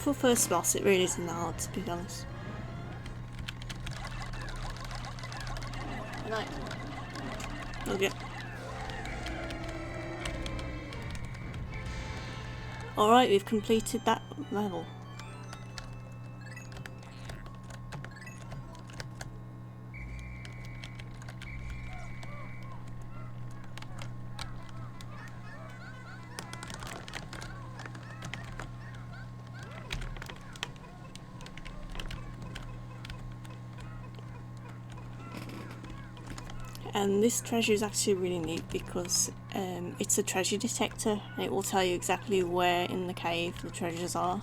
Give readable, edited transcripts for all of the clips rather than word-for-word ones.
for first boss, it really isn't that hard, to be honest. Right. Okay. Alright, we've completed that level. And this treasure is actually really neat because it's a treasure detector and it will tell you exactly where in the cave the treasures are.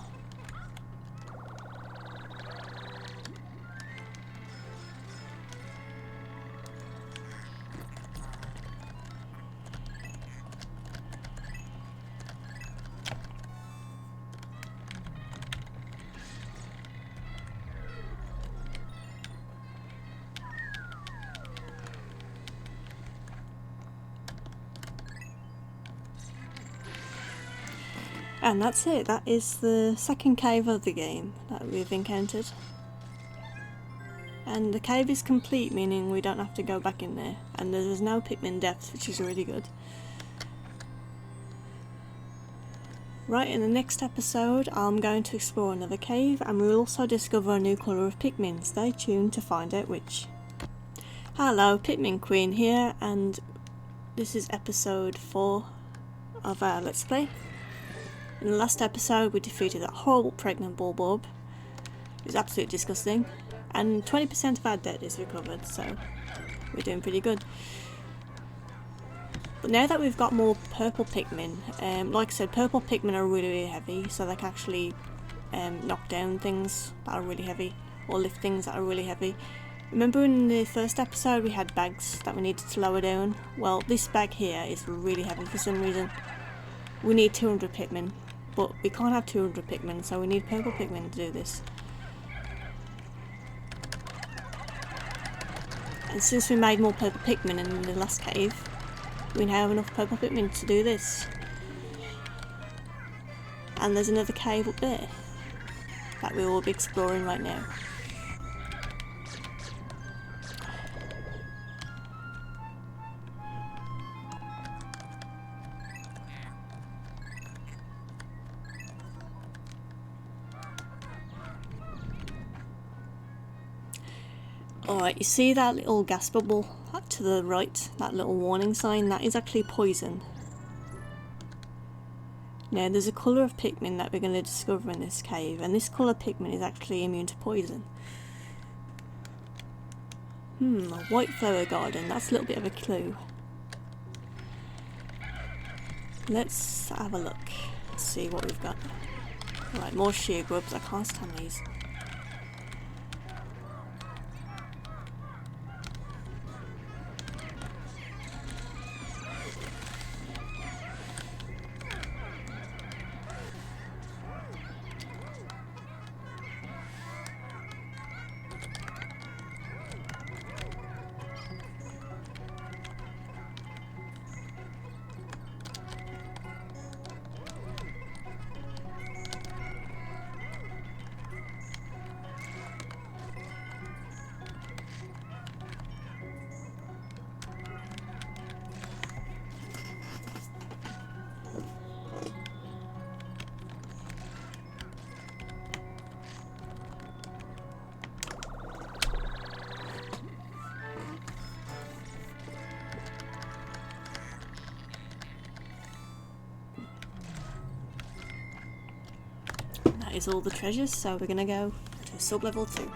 And that's it, that is the second cave of the game that we've encountered. And the cave is complete, meaning we don't have to go back in there. And there's no Pikmin deaths, which is really good. Right, in the next episode I'm going to explore another cave and we'll also discover a new colour of Pikmin. Stay tuned to find out which. Hello, PikminQueen here, and this is episode 4 of our Let's Play. In the last episode we defeated that horrible pregnant bulb. It was absolutely disgusting. And 20% of our debt is recovered, so we're doing pretty good. But now that we've got more purple Pikmin, like I said, purple Pikmin are really, really heavy, so they can actually knock down things that are really heavy, or lift things that are really heavy. Remember in the first episode we had bags that we needed to lower down? Well, this bag here is really heavy for some reason. We need 200 Pikmin. But we can't have 200 Pikmin, so we need purple Pikmin to do this. And since we made more purple Pikmin in the last cave, we now have enough purple Pikmin to do this. And there's another cave up there that we will be exploring right now. Alright, you see that little gas bubble to the right, that little warning sign? That is actually poison. Now there's a colour of Pikmin that we're going to discover in this cave, and this colour Pikmin is actually immune to poison. A white flower garden, that's a little bit of a clue. Let's have a look, let's see what we've got. Right, more sheer grubs, I can't stand these. That is all the treasures, so we're gonna go to sub-level 2.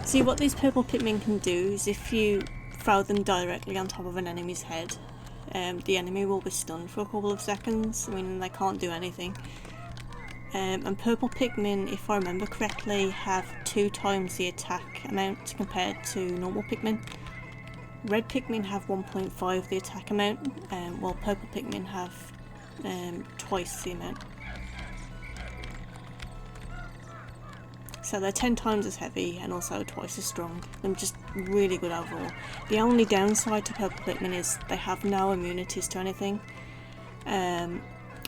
See, what these purple Pikmin can do is if you throw them directly on top of an enemy's head, the enemy will be stunned for a couple of seconds, meaning they can't do anything. And purple Pikmin, if I remember correctly, have 2 times the attack amount compared to normal Pikmin. Red Pikmin have 1.5 the attack amount, while purple Pikmin have twice the amount. So they're 10 times as heavy and also twice as strong. They're just really good overall. The only downside to purple Pikmin is they have no immunities to anything. And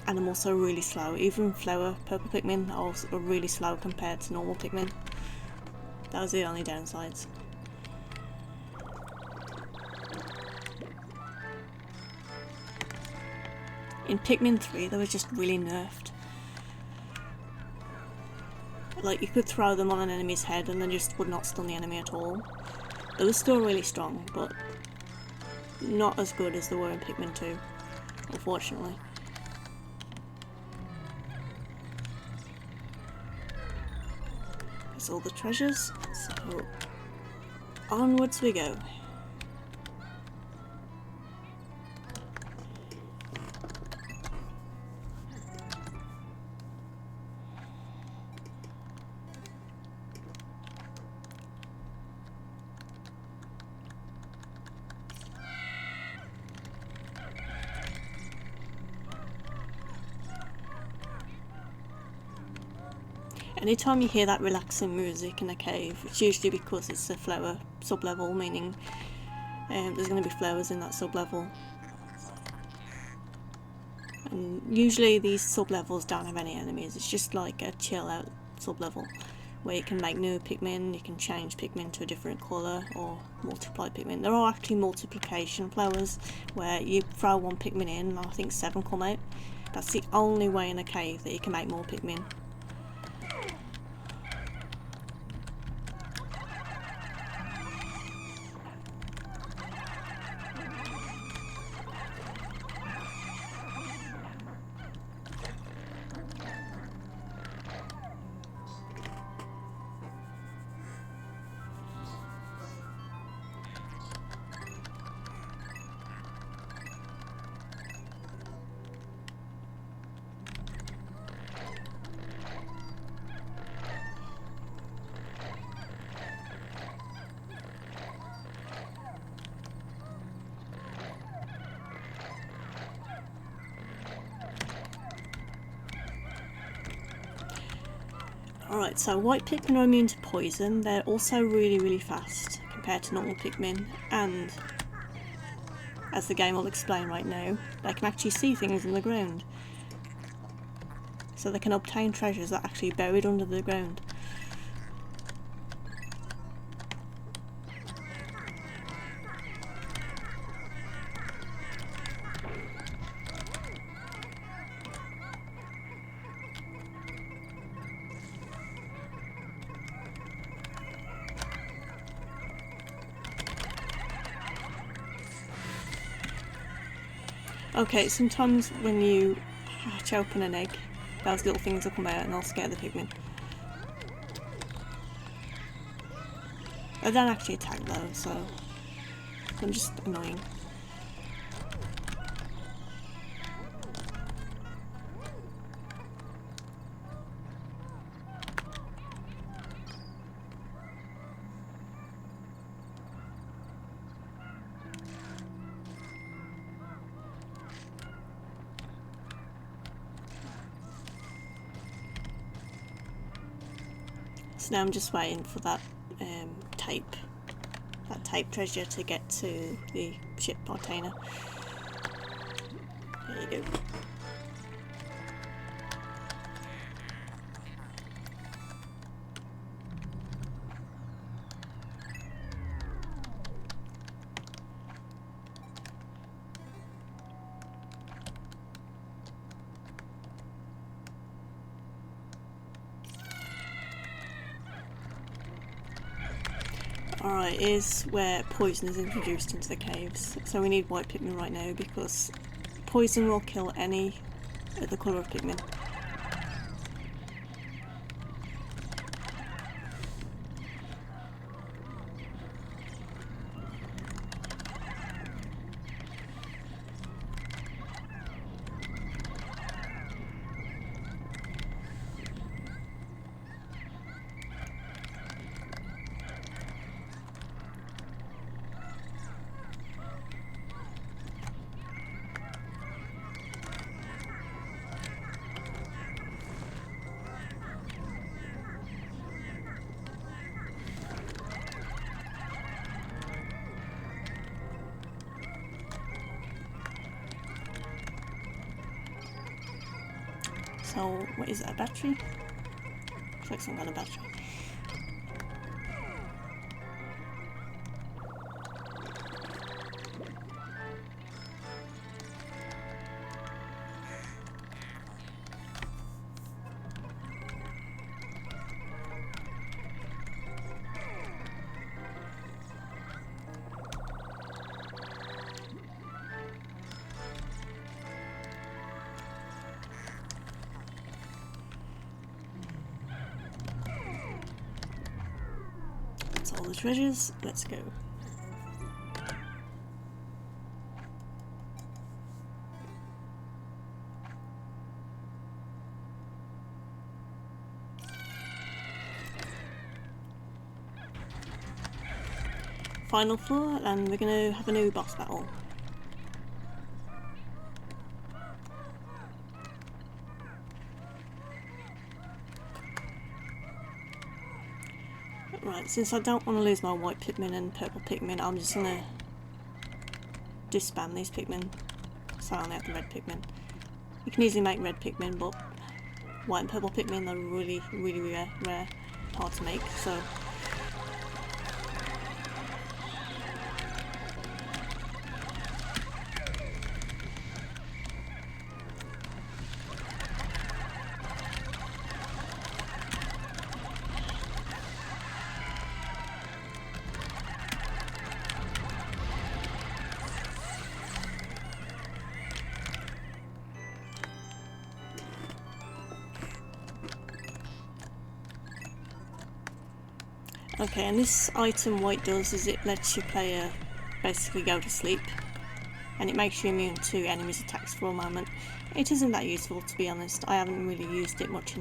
I'm also really slow. Even slower purple Pikmin are really slow compared to normal Pikmin. Those are the only downsides. In Pikmin 3 they were just really nerfed. Like, you could throw them on an enemy's head and they just would not stun the enemy at all. They were still really strong, but not as good as they were in Pikmin 2, unfortunately. That's all the treasures, so onwards we go. Anytime you hear that relaxing music in a cave, it's usually because it's a flower sub-level, meaning there's going to be flowers in that sub-level. And usually these sub-levels don't have any enemies, it's just like a chill-out sub-level, where you can make new Pikmin, you can change Pikmin to a different colour, or multiply Pikmin. There are actually multiplication flowers, where you throw 1 Pikmin in and I think 7 come out. That's the only way in a cave that you can make more Pikmin. Alright, so white Pikmin are immune to poison. They're also really fast compared to normal Pikmin, and as the game will explain right now, they can actually see things in the ground. So they can obtain treasures that are actually buried under the ground. Okay, sometimes when you hatch open an egg, those little things will come out and they'll scare the Pikmin. They don't actually attack though, so they're just annoying. So now I'm just waiting for that tape treasure to get to the ship container. There you go. Alright, here's where poison is introduced into the caves. So we need white Pikmin right now because poison will kill any of the colour of Pikmin. So, what is it, a battery? Looks like some kind of battery. All the treasures, let's go. Final floor, and we're gonna have a new boss battle. Right, since I don't want to lose my white Pikmin and purple Pikmin, I'm just gonna disband these Pikmin, so I only have the red Pikmin. You can easily make red Pikmin, but white and purple Pikmin are really, really rare, hard to make, so... Okay, and this item what it does is it lets your player basically go to sleep, and it makes you immune to enemies' attacks for a moment. It isn't that useful, to be honest. I haven't really used it much in